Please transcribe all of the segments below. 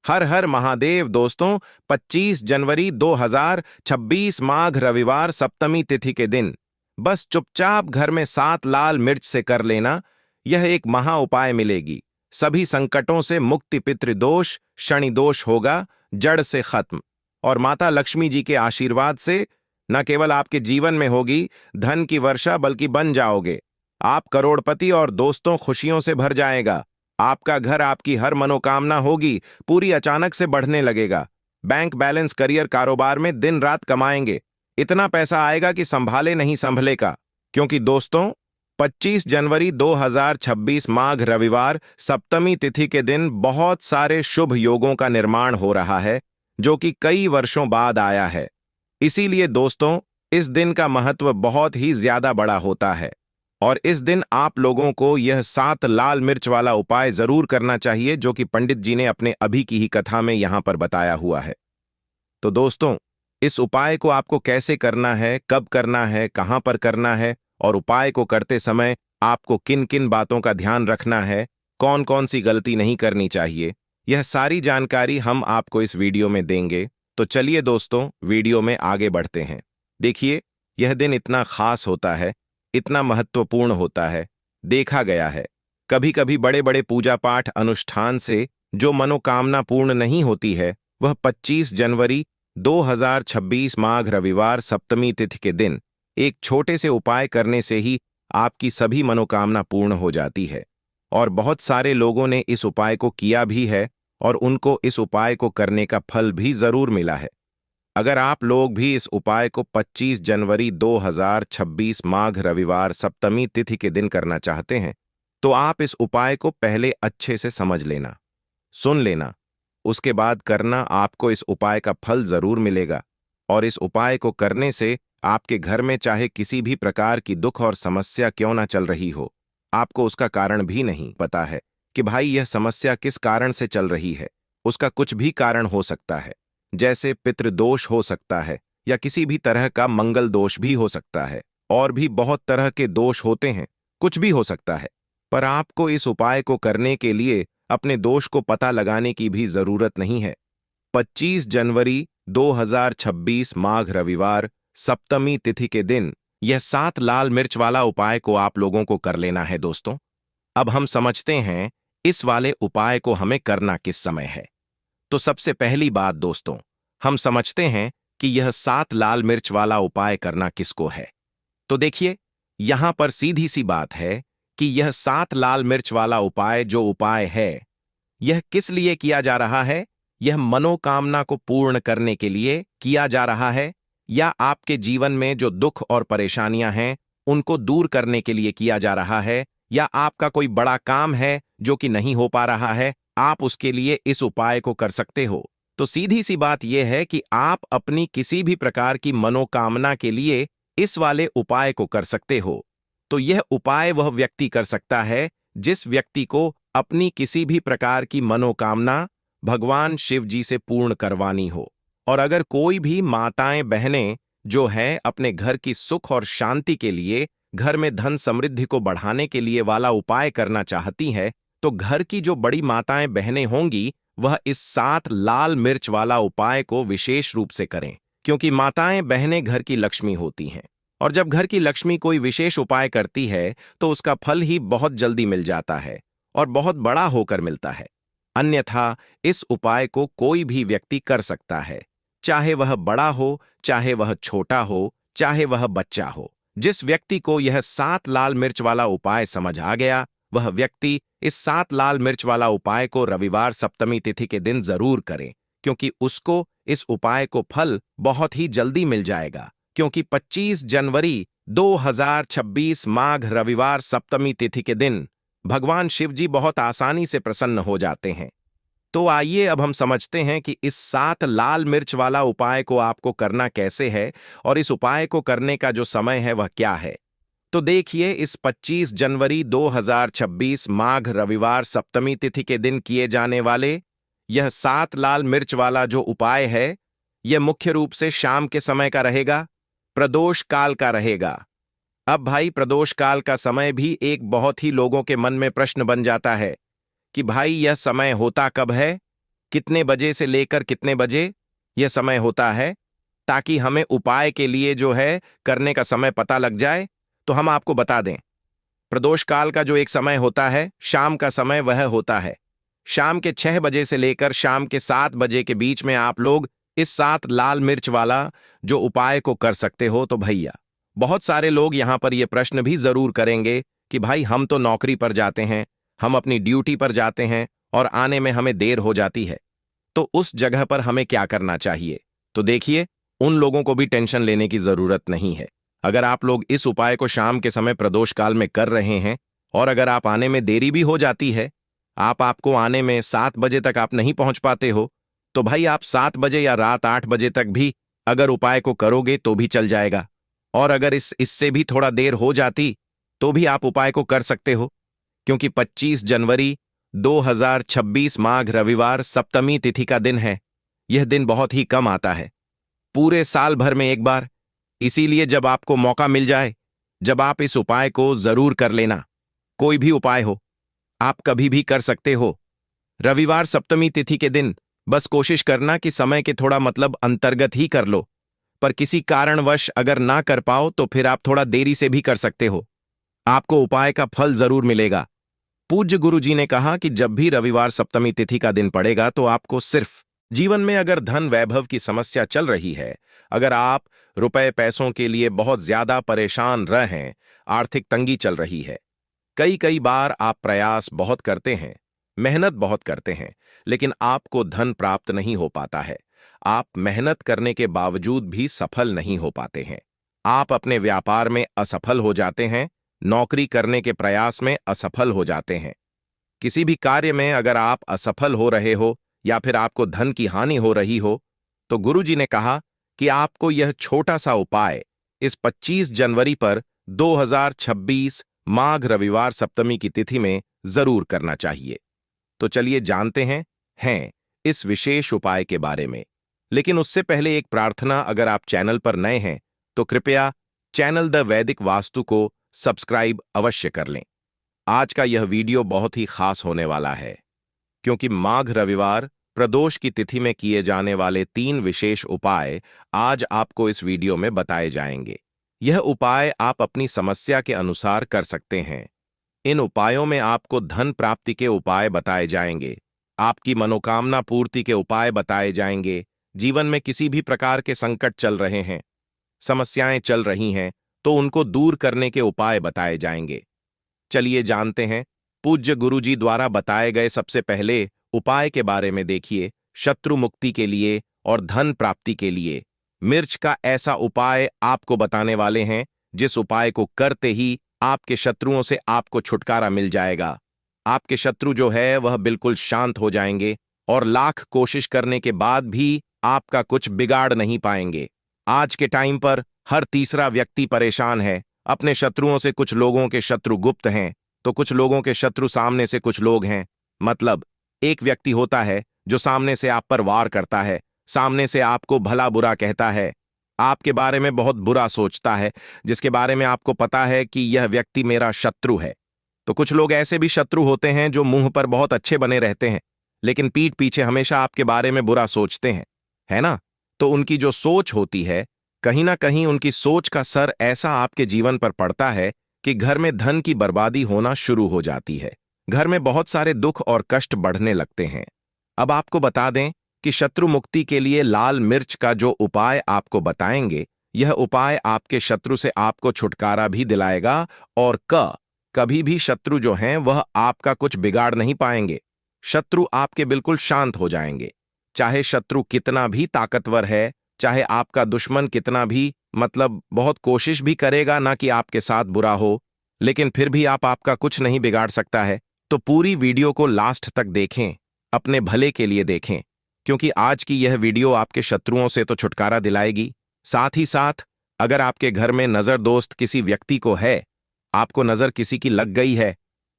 हर हर महादेव दोस्तों। 25 जनवरी 2026 माघ रविवार सप्तमी तिथि के दिन बस चुपचाप घर में 7 लाल मिर्च से कर लेना, यह एक महा उपाय मिलेगी। सभी संकटों से मुक्ति, पितृदोष शनि दोष होगा जड़ से खत्म, और माता लक्ष्मी जी के आशीर्वाद से न केवल आपके जीवन में होगी धन की वर्षा, बल्कि बन जाओगे आप करोड़पति और दोस्तों खुशियों से भर जाएगा। आपका घर, आपकी हर मनोकामना होगी पूरी अचानक से बढ़ने लगेगा। बैंक बैलेंस, करियर, कारोबार में दिन रात कमाएंगे, इतना पैसा आएगा कि संभाले नहीं संभलेगा। क्योंकि दोस्तों 25 जनवरी 2026 माघ रविवार सप्तमी तिथि के दिन बहुत सारे शुभ योगों का निर्माण हो रहा है, जो कि कई वर्षों बाद आया है। इसीलिए दोस्तों इस दिन का महत्व बहुत ही ज्यादा बड़ा होता है, और इस दिन आप लोगों को यह 7 लाल मिर्च वाला उपाय जरूर करना चाहिए, जो कि पंडित जी ने अपने अभी की ही कथा में यहां पर बताया हुआ है। तो दोस्तों इस उपाय को आपको कैसे करना है, कब करना है, कहां पर करना है, और उपाय को करते समय आपको किन किन बातों का ध्यान रखना है, कौन कौन सी गलती नहीं करनी चाहिए, यह सारी जानकारी हम आपको इस वीडियो में देंगे। तो चलिए दोस्तों वीडियो में आगे बढ़ते हैं। देखिए यह दिन इतना खास होता है, इतना महत्वपूर्ण होता है। देखा गया है कभी कभी बड़े बड़े पूजा पाठ अनुष्ठान से जो मनोकामना पूर्ण नहीं होती है, वह 25 जनवरी 2026 माघ रविवार सप्तमी तिथि के दिन एक छोटे से उपाय करने से ही आपकी सभी मनोकामना पूर्ण हो जाती है। और बहुत सारे लोगों ने इस उपाय को किया भी है, और उनको इस उपाय को करने का फल भी जरूर मिला है। अगर आप लोग भी इस उपाय को 25 जनवरी 2026 माघ रविवार सप्तमी तिथि के दिन करना चाहते हैं, तो आप इस उपाय को पहले अच्छे से समझ लेना, सुन लेना, उसके बाद करना। आपको इस उपाय का फल जरूर मिलेगा। और इस उपाय को करने से आपके घर में चाहे किसी भी प्रकार की दुख और समस्या क्यों ना चल रही हो, आपको उसका कारण भी नहीं पता है कि भाई यह समस्या किस कारण से चल रही है। उसका कुछ भी कारण हो सकता है, जैसे पितृदोष हो सकता है, या किसी भी तरह का मंगल दोष भी हो सकता है, और भी बहुत तरह के दोष होते हैं, कुछ भी हो सकता है। पर आपको इस उपाय को करने के लिए अपने दोष को पता लगाने की भी जरूरत नहीं है। 25 जनवरी 2026 माघ रविवार सप्तमी तिथि के दिन यह 7 लाल मिर्च वाला उपाय को आप लोगों को कर लेना है दोस्तों। अब हम समझते हैं इस वाले उपाय को हमें करना किस समय है। तो सबसे पहली बात दोस्तों, हम समझते हैं कि यह 7 लाल मिर्च वाला उपाय करना किसको है। तो देखिए यहां पर सीधी सी बात है कि यह 7 लाल मिर्च वाला उपाय जो उपाय है, यह किस लिए किया जा रहा है। यह मनोकामना को पूर्ण करने के लिए किया जा रहा है, या आपके जीवन में जो दुख और परेशानियां हैं उनको दूर करने के लिए किया जा रहा है, या आपका कोई बड़ा काम है जो कि नहीं हो पा रहा है, आप उसके लिए इस उपाय को कर सकते हो। तो सीधी सी बात यह है कि आप अपनी किसी भी प्रकार की मनोकामना के लिए इस वाले उपाय को कर सकते हो। तो यह उपाय वह व्यक्ति कर सकता है जिस व्यक्ति को अपनी किसी भी प्रकार की मनोकामना भगवान शिव जी से पूर्ण करवानी हो। और अगर कोई भी माताएं बहनें जो हैं अपने घर की सुख और शांति के लिए, घर में धन समृद्धि को बढ़ाने के लिए वाला उपाय करना चाहती है, तो घर की जो बड़ी माताएं बहनें होंगी वह इस 7 लाल मिर्च वाला उपाय को विशेष रूप से करें। क्योंकि माताएं बहनें घर की लक्ष्मी होती हैं, और जब घर की लक्ष्मी कोई विशेष उपाय करती है तो उसका फल ही बहुत जल्दी मिल जाता है, और बहुत बड़ा होकर मिलता है। अन्यथा इस उपाय को कोई भी व्यक्ति कर सकता है, चाहे वह बड़ा हो, चाहे वह छोटा हो, चाहे वह बच्चा हो। जिस व्यक्ति को यह 7 लाल मिर्च वाला उपाय समझ आ गया, वह व्यक्ति इस 7 लाल मिर्च वाला उपाय को रविवार सप्तमी तिथि के दिन जरूर करें, क्योंकि उसको इस उपाय को फल बहुत ही जल्दी मिल जाएगा। क्योंकि 25 जनवरी 2026 माघ रविवार सप्तमी तिथि के दिन भगवान शिव जी बहुत आसानी से प्रसन्न हो जाते हैं। तो आइए अब हम समझते हैं कि इस 7 लाल मिर्च वाला उपाय को आपको करना कैसे है, और इस उपाय को करने का जो समय है वह क्या है। तो देखिए इस 25 जनवरी 2026 माघ रविवार सप्तमी तिथि के दिन किए जाने वाले यह 7 लाल मिर्च वाला जो उपाय है, यह मुख्य रूप से शाम के समय का रहेगा, प्रदोष काल का रहेगा। अब भाई प्रदोष काल का समय भी एक बहुत ही लोगों के मन में प्रश्न बन जाता है कि भाई यह समय होता कब है, कितने बजे से लेकर कितने बजे यह समय होता है, ताकि हमें उपाय के लिए जो है करने का समय पता लग जाए। तो हम आपको बता दें, प्रदोष काल का जो एक समय होता है, शाम का समय, वह होता है शाम के 6 बजे से लेकर शाम के 7 बजे के बीच में आप लोग इस 7 लाल मिर्च वाला जो उपाय को कर सकते हो। तो भैया, बहुत सारे लोग यहां पर यह प्रश्न भी जरूर करेंगे कि भाई हम तो नौकरी पर जाते हैं, हम अपनी ड्यूटी पर जाते हैं और आने में हमें देर हो जाती है, तो उस जगह पर हमें क्या करना चाहिए। तो देखिए, उन लोगों को भी टेंशन लेने की जरूरत नहीं है। अगर आप लोग इस उपाय को शाम के समय प्रदोष काल में कर रहे हैं और अगर आप आने में देरी भी हो जाती है, आपको आने में 7 बजे तक आप नहीं पहुंच पाते हो, तो भाई आप 7 बजे या रात 8 बजे तक भी अगर उपाय को करोगे तो भी चल जाएगा। और अगर इससे भी थोड़ा देर हो जाती तो भी आप उपाय को कर सकते हो, क्योंकि 25 जनवरी 2026 माघ रविवार सप्तमी तिथि का दिन है। यह दिन बहुत ही कम आता है, पूरे साल भर में एक बार। इसीलिए जब आपको मौका मिल जाए, जब आप इस उपाय को जरूर कर लेना। कोई भी उपाय हो, आप कभी भी कर सकते हो। रविवार सप्तमी तिथि के दिन बस कोशिश करना कि समय के थोड़ा अंतर्गत ही कर लो, पर किसी कारणवश अगर ना कर पाओ तो फिर आप थोड़ा देरी से भी कर सकते हो। आपको उपाय का फल जरूर मिलेगा। पूज्य गुरु जी ने कहा कि जब भी रविवार सप्तमी तिथि का दिन पड़ेगा तो आपको सिर्फ जीवन में अगर धन वैभव की समस्या चल रही है, अगर आप रुपए पैसों के लिए बहुत ज्यादा परेशान रहें, आर्थिक तंगी चल रही है, कई कई बार आप प्रयास बहुत करते हैं, मेहनत बहुत करते हैं, लेकिन आपको धन प्राप्त नहीं हो पाता है, आप मेहनत करने के बावजूद भी सफल नहीं हो पाते हैं, आप अपने व्यापार में असफल हो जाते हैं, नौकरी करने के प्रयास में असफल हो जाते हैं, किसी भी कार्य में अगर आप असफल हो रहे हो या फिर आपको धन की हानि हो रही हो, तो गुरुजी ने कहा कि आपको यह छोटा सा उपाय इस 25 जनवरी पर 2026 माघ रविवार सप्तमी की तिथि में जरूर करना चाहिए। तो चलिए जानते हैं इस विशेष उपाय के बारे में। लेकिन उससे पहले एक प्रार्थना, अगर आप चैनल पर नए हैं तो कृपया चैनल द वैदिक वास्तु को सब्सक्राइब अवश्य कर लें। आज का यह वीडियो बहुत ही खास होने वाला है, क्योंकि माघ रविवार प्रदोष की तिथि में किए जाने वाले 3 विशेष उपाय आज आपको इस वीडियो में बताए जाएंगे। यह उपाय आप अपनी समस्या के अनुसार कर सकते हैं। इन उपायों में आपको धन प्राप्ति के उपाय बताए जाएंगे, आपकी मनोकामना पूर्ति के उपाय बताए जाएंगे, जीवन में किसी भी प्रकार के संकट चल रहे हैं, समस्याएं चल रही हैं, तो उनको दूर करने के उपाय बताए जाएंगे। चलिए जानते हैं पूज्य गुरुजी द्वारा बताए गए सबसे पहले उपाय के बारे में। देखिए, शत्रु मुक्ति के लिए और धन प्राप्ति के लिए मिर्च का ऐसा उपाय आपको बताने वाले हैं, जिस उपाय को करते ही आपके शत्रुओं से आपको छुटकारा मिल जाएगा। आपके शत्रु जो है वह बिल्कुल शांत हो जाएंगे और लाख कोशिश करने के बाद भी आपका कुछ बिगाड़ नहीं पाएंगे। आज के टाइम पर हर तीसरा व्यक्ति परेशान है अपने शत्रुओं से। कुछ लोगों के शत्रु गुप्त हैं, तो कुछ लोगों के शत्रु सामने से कुछ लोग हैं। मतलब एक व्यक्ति होता है जो सामने से आप पर वार करता है, सामने से आपको भला बुरा कहता है, आपके बारे में बहुत बुरा सोचता है, जिसके बारे में आपको पता है कि यह व्यक्ति मेरा शत्रु है। तो कुछ लोग ऐसे भी शत्रु होते हैं जो मुंह पर बहुत अच्छे बने रहते हैं, लेकिन पीठ पीछे हमेशा आपके बारे में बुरा सोचते हैं, है ना। तो उनकी जो सोच होती है, कहीं ना कहीं उनकी सोच का असर ऐसा आपके जीवन पर पड़ता है कि घर में धन की बर्बादी होना शुरू हो जाती है, घर में बहुत सारे दुख और कष्ट बढ़ने लगते हैं। अब आपको बता दें कि शत्रु मुक्ति के लिए लाल मिर्च का जो उपाय आपको बताएंगे, यह उपाय आपके शत्रु से आपको छुटकारा भी दिलाएगा और कभी भी शत्रु जो हैं वह आपका कुछ बिगाड़ नहीं पाएंगे। शत्रु आपके बिल्कुल शांत हो जाएंगे। चाहे शत्रु कितना भी ताकतवर है, चाहे आपका दुश्मन कितना भी बहुत कोशिश भी करेगा ना कि आपके साथ बुरा हो, लेकिन फिर भी आपका कुछ नहीं बिगाड़ सकता है। तो पूरी वीडियो को लास्ट तक देखें, अपने भले के लिए देखें, क्योंकि आज की यह वीडियो आपके शत्रुओं से तो छुटकारा दिलाएगी, साथ ही साथ अगर आपके घर में नजर दोस्त किसी व्यक्ति को है, आपको नजर किसी की लग गई है।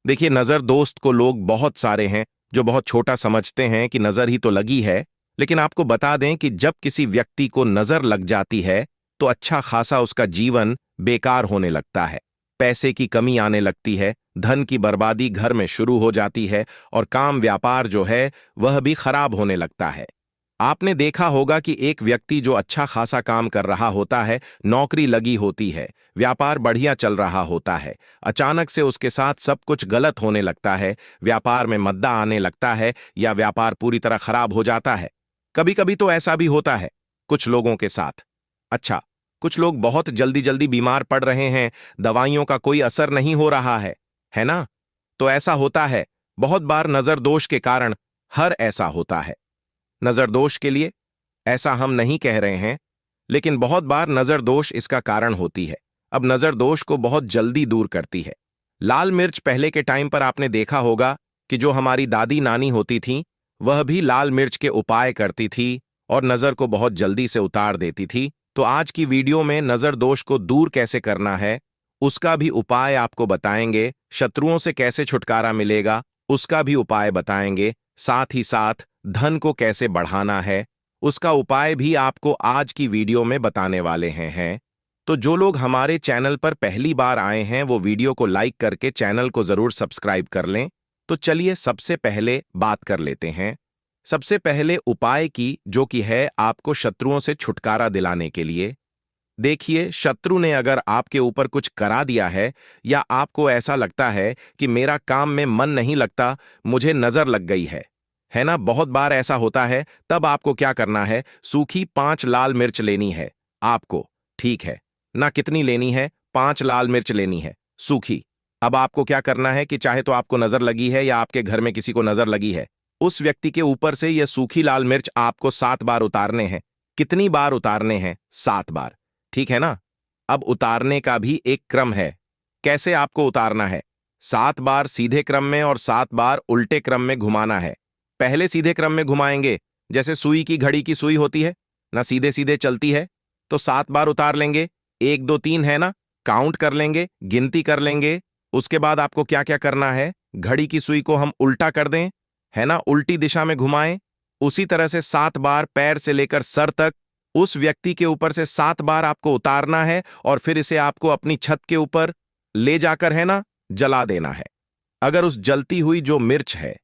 देखिए, नजर दोस्त को लोग बहुत सारे हैं जो बहुत छोटा समझते हैं कि नजर ही तो लगी है, लेकिन आपको बता दें कि जब किसी व्यक्ति को नजर लग जाती है तो अच्छा खासा उसका जीवन बेकार होने लगता है। पैसे की कमी आने लगती है, धन की बर्बादी घर में शुरू हो जाती है और काम व्यापार जो है वह भी खराब होने लगता है। आपने देखा होगा कि एक व्यक्ति जो अच्छा खासा काम कर रहा होता है, नौकरी लगी होती है, व्यापार बढ़िया चल रहा होता है, अचानक से उसके साथ सब कुछ गलत होने लगता है, व्यापार में मद्दा आने लगता है या व्यापार पूरी तरह खराब हो जाता है। कभी कभी तो ऐसा भी होता है कुछ लोगों के साथ। अच्छा, कुछ लोग बहुत जल्दी जल्दी बीमार पड़ रहे हैं, दवाइयों का कोई असर नहीं हो रहा है ना? तो ऐसा होता है बहुत बार नजर दोष के कारण। हर ऐसा होता है नजर दोष के लिए ऐसा हम नहीं कह रहे हैं, लेकिन बहुत बार नजर दोष इसका कारण होती है। अब नजर दोष को बहुत जल्दी दूर करती है लाल मिर्च। पहले के टाइम पर आपने देखा होगा कि जो हमारी दादी नानी होती थी वह भी लाल मिर्च के उपाय करती थी और नजर को बहुत जल्दी से उतार देती थी। तो आज की वीडियो में नजर दोष को दूर कैसे करना है उसका भी उपाय आपको बताएंगे, शत्रुओं से कैसे छुटकारा मिलेगा उसका भी उपाय बताएंगे, साथ ही साथ धन को कैसे बढ़ाना है उसका उपाय भी आपको आज की वीडियो में बताने वाले हैं। तो जो लोग हमारे चैनल पर पहली बार आए हैं वो वीडियो को लाइक करके चैनल को जरूर सब्सक्राइब कर लें। तो चलिए सबसे पहले बात कर लेते हैं, सबसे पहले उपाय की, जो कि है आपको शत्रुओं से छुटकारा दिलाने के लिए। देखिए, शत्रु ने अगर आपके ऊपर कुछ करा दिया है या आपको ऐसा लगता है कि मेरा काम में मन नहीं लगता, मुझे नजर लग गई है ना? बहुत बार ऐसा होता है। तब आपको क्या करना है, सूखी 5 लाल मिर्च लेनी है आपको, ठीक है ना? कितनी लेनी है? 5 लाल मिर्च लेनी है सूखी। अब आपको क्या करना है कि चाहे तो आपको नजर लगी है या आपके घर में किसी को नजर लगी है, उस व्यक्ति के ऊपर से यह सूखी लाल मिर्च आपको 7 बार उतारने हैं। कितनी बार उतारने हैं? 7 बार, ठीक है ना? अब उतारने का भी एक क्रम है। कैसे आपको उतारना है? 7 बार सीधे क्रम में और 7 बार उल्टे क्रम में घुमाना है। पहले सीधे क्रम में घुमाएंगे, जैसे सुई की घड़ी की सुई होती है ना, सीधे सीधे चलती है, तो 7 बार उतार लेंगे। 1 2 3 है ना, काउंट कर लेंगे, गिनती कर लेंगे। उसके बाद आपको क्या क्या करना है, घड़ी की सुई को हम उल्टा कर दें, है ना, उल्टी दिशा में घुमाएं। उसी तरह से 7 बार पैर से लेकर सर तक उस व्यक्ति के ऊपर से 7 बार आपको उतारना है और फिर इसे आपको अपनी छत के ऊपर ले जाकर, है ना, जला देना है। अगर उस जलती हुई जो मिर्च है,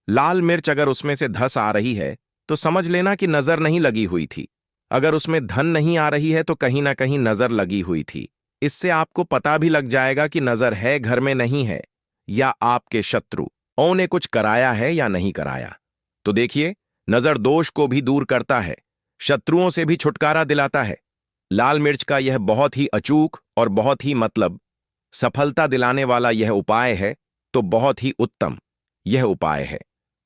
लाल मिर्च, अगर उसमें से धस आ रही है तो समझ लेना कि नजर नहीं लगी हुई थी। अगर उसमें धन नहीं आ रही है तो कहीं ना कहीं नजर लगी हुई थी। इससे आपको पता भी लग जाएगा कि नजर है घर में नहीं है, या आपके शत्रुओं ने कुछ कराया है या नहीं कराया। तो देखिए, नजर दोष को भी दूर करता है, शत्रुओं से भी छुटकारा दिलाता है। लाल मिर्च का यह बहुत ही अचूक और बहुत ही सफलता दिलाने वाला यह उपाय है। तो बहुत ही उत्तम यह उपाय है,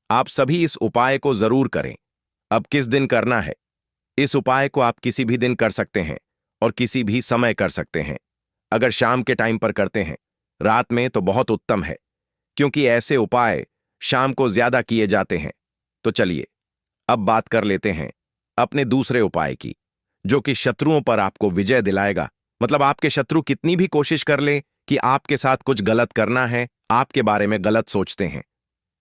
आप सभी इस उपाय को जरूर करें। अब किस दिन करना है? इस उपाय को आप किसी भी दिन कर सकते हैं और किसी भी समय कर सकते हैं। अगर शाम के टाइम पर करते हैं, रात में, तो बहुत उत्तम है, क्योंकि ऐसे उपाय शाम को ज्यादा किए जाते हैं। तो चलिए अब बात कर लेते हैं अपने दूसरे उपाय की, जो कि शत्रुओं पर आपको विजय दिलाएगा। मतलब आपके शत्रु कितनी भी कोशिश कर ले कि आपके साथ कुछ गलत करना है, आपके बारे में गलत सोचते हैं,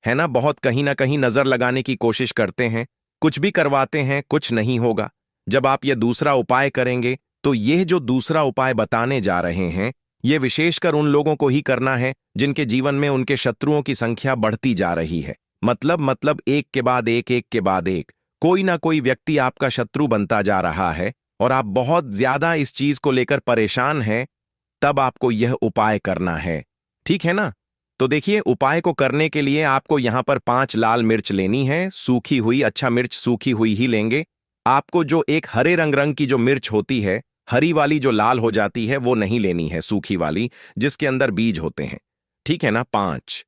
है ना, बहुत कहीं ना कहीं नजर लगाने की कोशिश करते हैं, कुछ भी करवाते हैं, कुछ नहीं होगा। जब आप ये दूसरा उपाय करेंगे तो यह जो दूसरा उपाय बताने जा रहे हैं, ये विशेषकर उन लोगों को ही करना है जिनके जीवन में उनके शत्रुओं की संख्या बढ़ती जा रही है। मतलब एक के बाद एक कोई ना कोई व्यक्ति आपका शत्रु बनता जा रहा है और आप बहुत ज्यादा इस चीज को लेकर परेशान हैं। तब आपको यह उपाय करना है, ठीक है ना? तो देखिए, उपाय को करने के लिए आपको यहां पर 5 लाल मिर्च लेनी है, सूखी हुई। अच्छा, मिर्च सूखी हुई ही लेंगे। आपको जो एक हरे रंग की जो मिर्च होती है, हरी वाली जो लाल हो जाती है, वो नहीं लेनी है, सूखी वाली जिसके अंदर बीज होते हैं, ठीक है ना? 5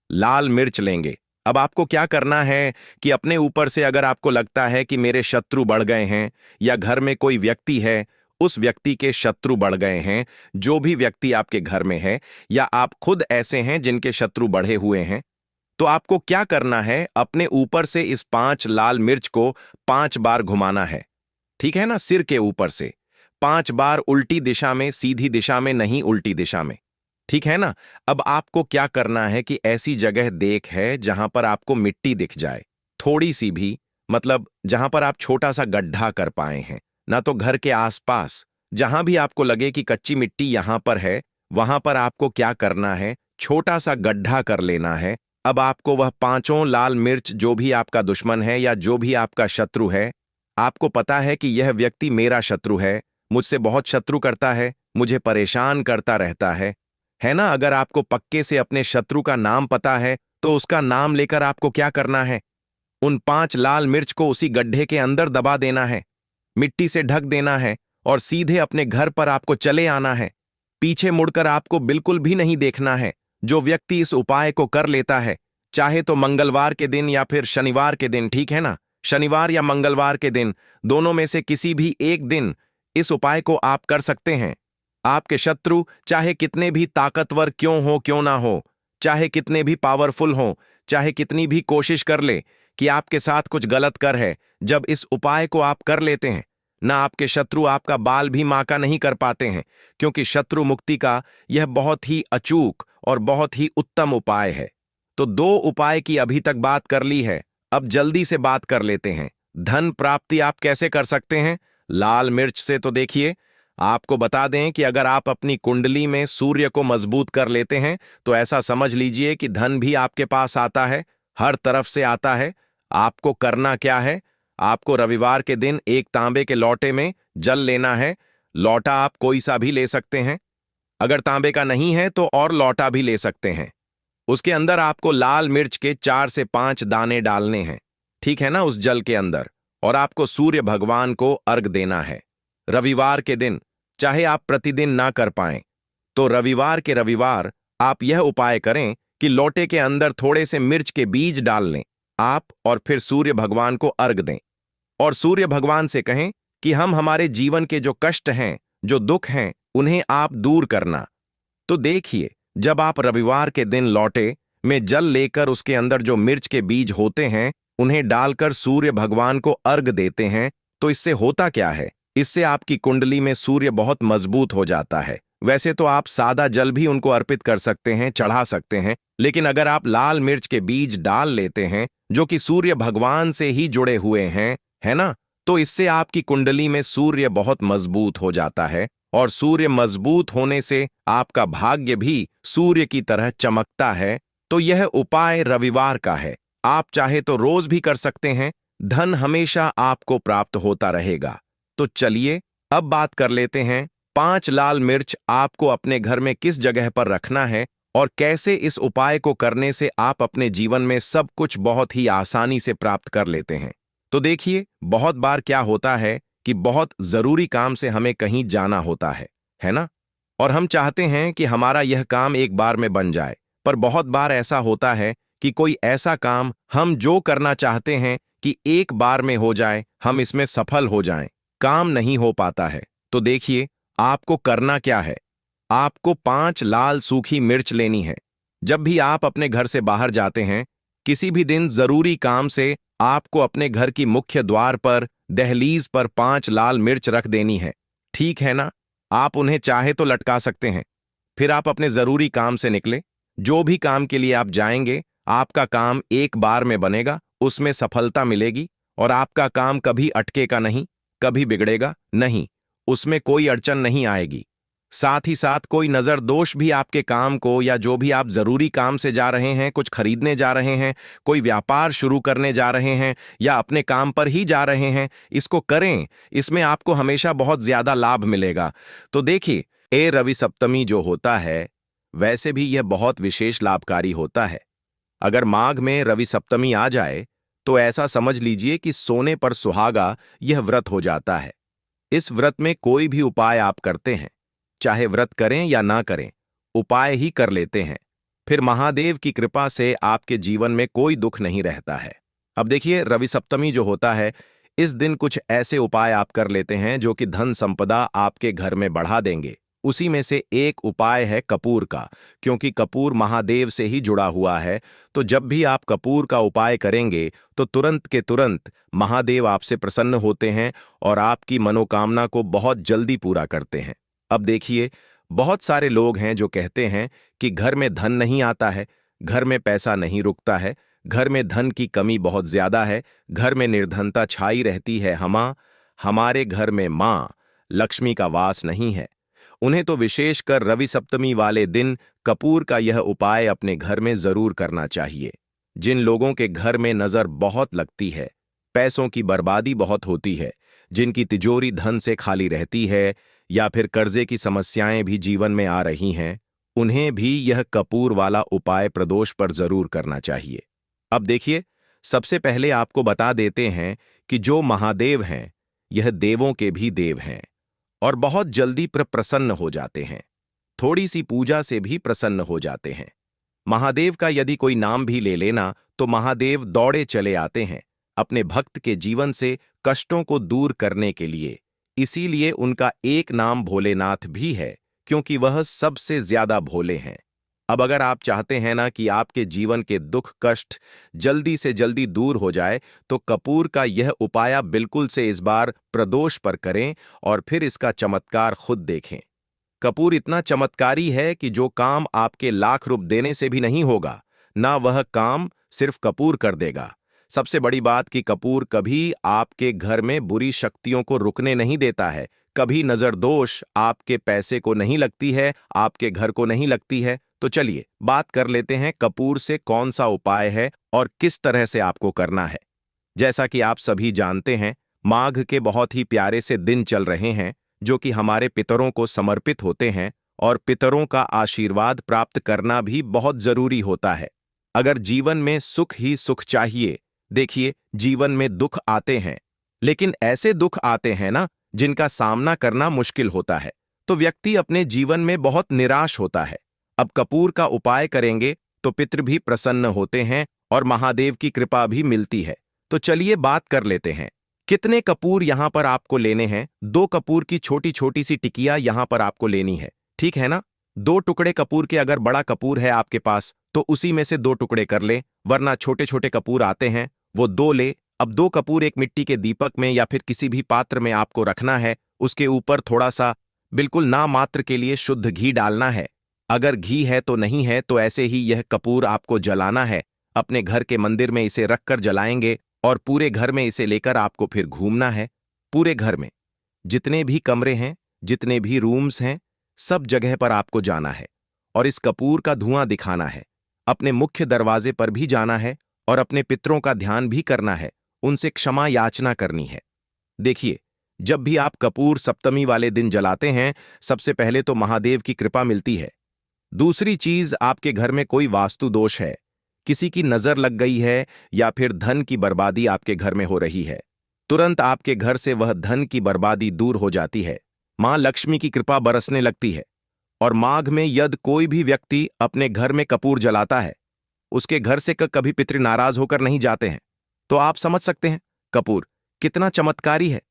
लाल मिर्च लेंगे। अब आपको क्या करना है कि अपने ऊपर से, अगर आपको लगता है कि मेरे शत्रु बढ़ गए हैं या घर में कोई व्यक्ति है, उस व्यक्ति के शत्रु बढ़ गए हैं, जो भी व्यक्ति आपके घर में है, या आप खुद ऐसे हैं जिनके शत्रु बढ़े हुए हैं, तो आपको क्या करना है, अपने ऊपर से इस 5 लाल मिर्च को 5 बार घुमाना है, ठीक है ना? सिर के ऊपर से 5 बार, उल्टी दिशा में, सीधी दिशा में नहीं, उल्टी दिशा में, ठीक है ना? अब आपको क्या करना है कि ऐसी जगह देख है जहां पर आपको मिट्टी दिख जाए, थोड़ी सी भी, मतलब जहां पर आप छोटा सा गड्ढा कर पाए हैं, ना तो घर के आसपास, जहां भी आपको लगे कि कच्ची मिट्टी यहां पर है, वहां पर आपको क्या करना है, छोटा सा गड्ढा कर लेना है। अब आपको वह पांचों लाल मिर्च, जो भी आपका दुश्मन है या जो भी आपका शत्रु है, आपको पता है कि यह व्यक्ति मेरा शत्रु है, मुझसे बहुत शत्रु करता है, मुझे परेशान करता रहता है ना। अगर आपको पक्के से अपने शत्रु का नाम पता है तो उसका नाम लेकर आपको क्या करना है, उन 5 लाल मिर्च को उसी गड्ढे के अंदर दबा देना है, मिट्टी से ढक देना है और सीधे अपने घर पर आपको चले आना है। पीछे मुड़कर आपको बिल्कुल भी नहीं देखना है। जो व्यक्ति इस उपाय को कर लेता है, चाहे तो मंगलवार के दिन या फिर शनिवार के दिन, ठीक है ना, शनिवार या मंगलवार के दिन, दोनों में से किसी भी एक दिन इस उपाय को आप कर सकते हैं। आपके शत्रु चाहे कितने भी ताकतवर क्यों ना हो, चाहे कितने भी पावरफुल हो, चाहे कितनी भी कोशिश कर ले कि आपके साथ कुछ गलत कर है, जब इस उपाय को आप कर लेते हैं ना, आपके शत्रु आपका बाल भी माका नहीं कर पाते हैं, क्योंकि शत्रु मुक्ति का यह बहुत ही अचूक और बहुत ही उत्तम उपाय है। तो 2 उपाय की अभी तक बात कर ली है, अब जल्दी से बात कर लेते हैं। धन प्राप्ति आप कैसे कर सकते हैं लाल मिर्च से? तो देखिए, आपको बता दें कि अगर आप अपनी कुंडली में सूर्य को मजबूत कर लेते हैं तो ऐसा समझ लीजिए कि धन भी आपके पास आता है, हर तरफ से आता है। आपको करना क्या है, आपको रविवार के दिन एक तांबे के लोटे में जल लेना है। लोटा आप कोई सा भी ले सकते हैं, अगर तांबे का नहीं है तो और लोटा भी ले सकते हैं। उसके अंदर आपको लाल मिर्च के 4 से 5 दाने डालने हैं, ठीक है ना, उस जल के अंदर, और आपको सूर्य भगवान को अर्घ देना है रविवार के दिन। चाहे आप प्रतिदिन ना कर पाएं तो रविवार के रविवार आप यह उपाय करें कि लोटे के अंदर थोड़े से मिर्च के बीज डाल लें आप, और फिर सूर्य भगवान को अर्घ दें और सूर्य भगवान से कहें कि हम हमारे जीवन के जो कष्ट हैं, जो दुख हैं, उन्हें आप दूर करना। तो देखिए, जब आप रविवार के दिन लोटे में जल लेकर उसके अंदर जो मिर्च के बीज होते हैं उन्हें डालकर सूर्य भगवान को अर्घ देते हैं, तो इससे होता क्या है, इससे आपकी कुंडली में सूर्य बहुत मजबूत हो जाता है। वैसे तो आप सादा जल भी उनको अर्पित कर सकते हैं, चढ़ा सकते हैं, लेकिन अगर आप लाल मिर्च के बीज डाल लेते हैं जो कि सूर्य भगवान से ही जुड़े हुए हैं, है ना, तो इससे आपकी कुंडली में सूर्य बहुत मजबूत हो जाता है और सूर्य मजबूत होने से आपका भाग्य भी सूर्य की तरह चमकता है। तो यह उपाय रविवार का है, आप चाहे तो रोज भी कर सकते हैं, धन हमेशा आपको प्राप्त होता रहेगा। तो चलिए अब बात कर लेते हैं 5 लाल मिर्च आपको अपने घर में किस जगह पर रखना है और कैसे इस उपाय को करने से आप अपने जीवन में सब कुछ बहुत ही आसानी से प्राप्त कर लेते हैं। तो देखिए, बहुत बार क्या होता है कि बहुत जरूरी काम से हमें कहीं जाना होता है ना, और हम चाहते हैं कि हमारा यह काम एक बार में बन जाए, पर बहुत बार ऐसा होता है कि कोई ऐसा काम हम जो करना चाहते हैं कि एक बार में हो जाए, हम इसमें सफल हो जाएं, काम नहीं हो पाता है। तो देखिए, आपको करना क्या है, आपको 5 लाल सूखी मिर्च लेनी है। जब भी आप अपने घर से बाहर जाते हैं, किसी भी दिन जरूरी काम से, आपको अपने घर की मुख्य द्वार पर, दहलीज पर 5 लाल मिर्च रख देनी है, ठीक है ना। आप उन्हें चाहे तो लटका सकते हैं। फिर आप अपने जरूरी काम से निकले, जो भी काम के लिए आप जाएंगे, आपका काम एक बार में बनेगा, उसमें सफलता मिलेगी और आपका काम कभी अटकेगा नहीं, कभी बिगड़ेगा नहीं, उसमें कोई अड़चन नहीं आएगी। साथ ही साथ कोई नजर दोष भी आपके काम को, या जो भी आप जरूरी काम से जा रहे हैं, कुछ खरीदने जा रहे हैं, कोई व्यापार शुरू करने जा रहे हैं या अपने काम पर ही जा रहे हैं, इसको करें, इसमें आपको हमेशा बहुत ज्यादा लाभ मिलेगा। तो देखिए, ए रवि सप्तमी जो होता है, वैसे भी यह बहुत विशेष लाभकारी होता है। अगर माघ में रवि सप्तमी आ जाए तो ऐसा समझ लीजिए कि सोने पर सुहागा यह व्रत हो जाता है। इस व्रत में कोई भी उपाय आप करते हैं, चाहे व्रत करें या ना करें, उपाय ही कर लेते हैं, फिर महादेव की कृपा से आपके जीवन में कोई दुख नहीं रहता है। अब देखिए, रवि सप्तमी जो होता है, इस दिन कुछ ऐसे उपाय आप कर लेते हैं जो कि धन संपदा आपके घर में बढ़ा देंगे। उसी में से एक उपाय है कपूर का, क्योंकि कपूर महादेव से ही जुड़ा हुआ है। तो जब भी आप कपूर का उपाय करेंगे तो तुरंत के तुरंत महादेव आपसे प्रसन्न होते हैं और आपकी मनोकामना को बहुत जल्दी पूरा करते हैं। अब देखिए, बहुत सारे लोग हैं जो कहते हैं कि घर में धन नहीं आता है, घर में पैसा नहीं रुकता है, घर में धन की कमी बहुत ज्यादा है, घर में निर्धनता छाई रहती है, हमारे घर में मां लक्ष्मी का वास नहीं है। उन्हें तो विशेषकर रवि सप्तमी वाले दिन कपूर का यह उपाय अपने घर में जरूर करना चाहिए। जिन लोगों के घर में नजर बहुत लगती है, पैसों की बर्बादी बहुत होती है, जिनकी तिजोरी धन से खाली रहती है या फिर कर्जे की समस्याएं भी जीवन में आ रही हैं, उन्हें भी यह कपूर वाला उपाय प्रदोष पर जरूर करना चाहिए। अब देखिए, सबसे पहले आपको बता देते हैं कि जो महादेव हैं, यह देवों के भी देव हैं और बहुत जल्दी प्रसन्न हो जाते हैं। थोड़ी सी पूजा से भी प्रसन्न हो जाते हैं। महादेव का यदि कोई नाम भी ले लेना तो महादेव दौड़े चले आते हैं अपने भक्त के जीवन से कष्टों को दूर करने के लिए। इसीलिए उनका एक नाम भोलेनाथ भी है, क्योंकि वह सबसे ज्यादा भोले हैं। अब अगर आप चाहते हैं ना कि आपके जीवन के दुख कष्ट जल्दी से जल्दी दूर हो जाए, तो कपूर का यह उपाय बिल्कुल से इस बार प्रदोष पर करें और फिर इसका चमत्कार खुद देखें। कपूर इतना चमत्कारी है कि जो काम आपके लाख रुपए देने से भी नहीं होगा, ना वह काम सिर्फ कपूर कर देगा। सबसे बड़ी बात कि कपूर कभी आपके घर में बुरी शक्तियों को रुकने नहीं देता है। कभी नजर दोष आपके पैसे को नहीं लगती है, आपके घर को नहीं लगती है। तो चलिए बात कर लेते हैं कपूर से कौन सा उपाय है और किस तरह से आपको करना है। जैसा कि आप सभी जानते हैं, माघ के बहुत ही प्यारे से दिन चल रहे हैं, जो कि हमारे पितरों को समर्पित होते हैं, और पितरों का आशीर्वाद प्राप्त करना भी बहुत जरूरी होता है। अगर जीवन में सुख ही सुख चाहिए, देखिए जीवन में दुख आते हैं, लेकिन ऐसे दुख आते हैं ना जिनका सामना करना मुश्किल होता है, तो व्यक्ति अपने जीवन में बहुत निराश होता है। अब कपूर का उपाय करेंगे तो पितृ भी प्रसन्न होते हैं और महादेव की कृपा भी मिलती है। तो चलिए बात कर लेते हैं। कितने कपूर यहां पर आपको लेने हैं? 2 कपूर की छोटी छोटी सी टिकिया यहां पर आपको लेनी है, ठीक है ना? 2 टुकड़े कपूर के, अगर बड़ा कपूर है आपके पास तो उसी में से 2 टुकड़े कर ले, वरना छोटे छोटे कपूर आते हैं वो 2 ले। अब 2 कपूर एक मिट्टी के दीपक में या फिर किसी भी पात्र में आपको रखना है। उसके ऊपर थोड़ा सा बिल्कुल ना मात्र के लिए शुद्ध घी डालना है। अगर घी है तो नहीं है तो ऐसे ही यह कपूर आपको जलाना है। अपने घर के मंदिर में इसे रखकर जलाएंगे और पूरे घर में इसे लेकर आपको फिर घूमना है। पूरे घर में जितने भी कमरे हैं, जितने भी रूम्स हैं, सब जगह पर आपको जाना है और इस कपूर का धुआं दिखाना है। अपने मुख्य दरवाजे पर भी जाना है और अपने पितरों का ध्यान भी करना है, उनसे क्षमा याचना करनी है। देखिए, जब भी आप कपूर सप्तमी वाले दिन जलाते हैं, सबसे पहले तो महादेव की कृपा मिलती है। दूसरी चीज, आपके घर में कोई वास्तु दोष है, किसी की नजर लग गई है या फिर धन की बर्बादी आपके घर में हो रही है, तुरंत आपके घर से वह धन की बर्बादी दूर हो जाती है। मां लक्ष्मी की कृपा बरसने लगती है। और माघ में यदि कोई भी व्यक्ति अपने घर में कपूर जलाता है, उसके घर से कभी पितृ नाराज होकर नहीं जाते हैं। तो आप समझ सकते हैं कपूर कितना चमत्कारी है।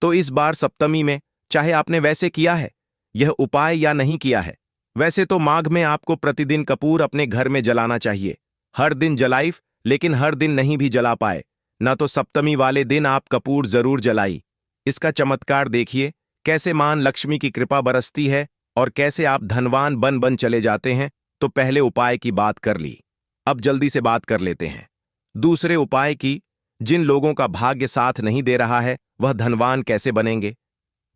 तो इस बार सप्तमी में, चाहे आपने वैसे किया है यह उपाय या नहीं किया है, वैसे तो माघ में आपको प्रतिदिन कपूर अपने घर में जलाना चाहिए। हर दिन जलाई, लेकिन हर दिन नहीं भी जला पाए ना तो सप्तमी वाले दिन आप कपूर जरूर जलाई। इसका चमत्कार देखिए, कैसे मां लक्ष्मी की कृपा बरसती है और कैसे आप धनवान बन बन चले जाते हैं। तो पहले उपाय की बात कर ली, अब जल्दी से बात कर लेते हैं दूसरे उपाय की। जिन लोगों का भाग्य साथ नहीं दे रहा है, वह धनवान कैसे बनेंगे?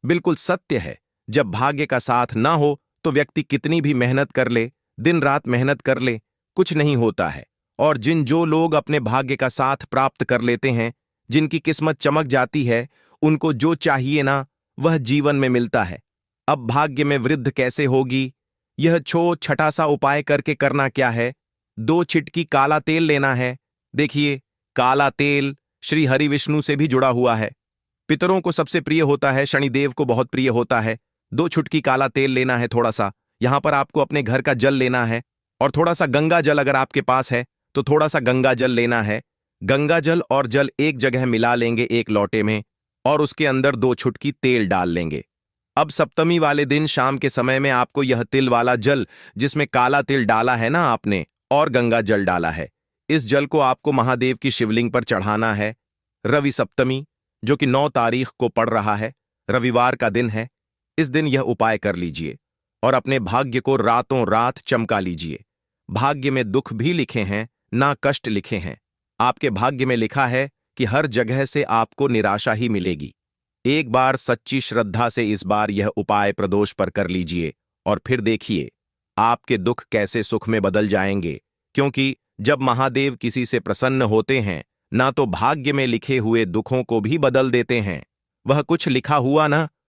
बिल्कुल सत्य है, जब भाग्य का साथ ना हो तो व्यक्ति कितनी भी मेहनत कर ले, दिन रात मेहनत कर ले, कुछ नहीं होता है। और जो लोग अपने भाग्य का साथ प्राप्त कर लेते हैं, जिनकी किस्मत चमक जाती है, उनको जो चाहिए ना वह जीवन में मिलता है। अब भाग्य में वृद्धि कैसे होगी? यह छठा सा उपाय करके करना क्या है, 2 चिटकी काला तेल लेना है। देखिए, काला तेल श्री हरि विष्णु से भी जुड़ा हुआ है, पितरों को सबसे प्रिय होता है, शनिदेव को बहुत प्रिय होता है। 2 चुटकी काला तेल लेना है। थोड़ा सा यहां पर आपको अपने घर का जल लेना है और थोड़ा सा गंगा जल, अगर आपके पास है तो थोड़ा सा गंगा जल लेना है। गंगा जल और जल एक जगह मिला लेंगे एक लोटे में और उसके अंदर 2 चुटकी तेल डाल लेंगे। अब सप्तमी वाले दिन शाम के समय में आपको यह तिल वाला जल, जिसमें काला तिल डाला है ना आपने और गंगा जल डाला है, इस जल को आपको महादेव की शिवलिंग पर चढ़ाना है। रवि सप्तमी, जो कि 9 तारीख को पड़ रहा है, रविवार का दिन है, इस दिन यह उपाय कर लीजिए और अपने भाग्य को रातों रात चमका लीजिए। भाग्य में दुख भी लिखे हैं, ना कष्ट लिखे हैं। आपके भाग्य में लिखा है कि हर जगह से आपको निराशा ही मिलेगी। एक बार सच्ची श्रद्धा से इस बार यह उपाय प्रदोष पर कर लीजिए और फिर देखिए आपके दुख कैसे सुख में बदल जाएंगे। क्योंकि जब महादेव किसी से प्रसन्न होते हैं ना तो भाग्य में लिखे हुए दुखों को भी बदल देते हैं, वह कुछ लिखा हुआ ना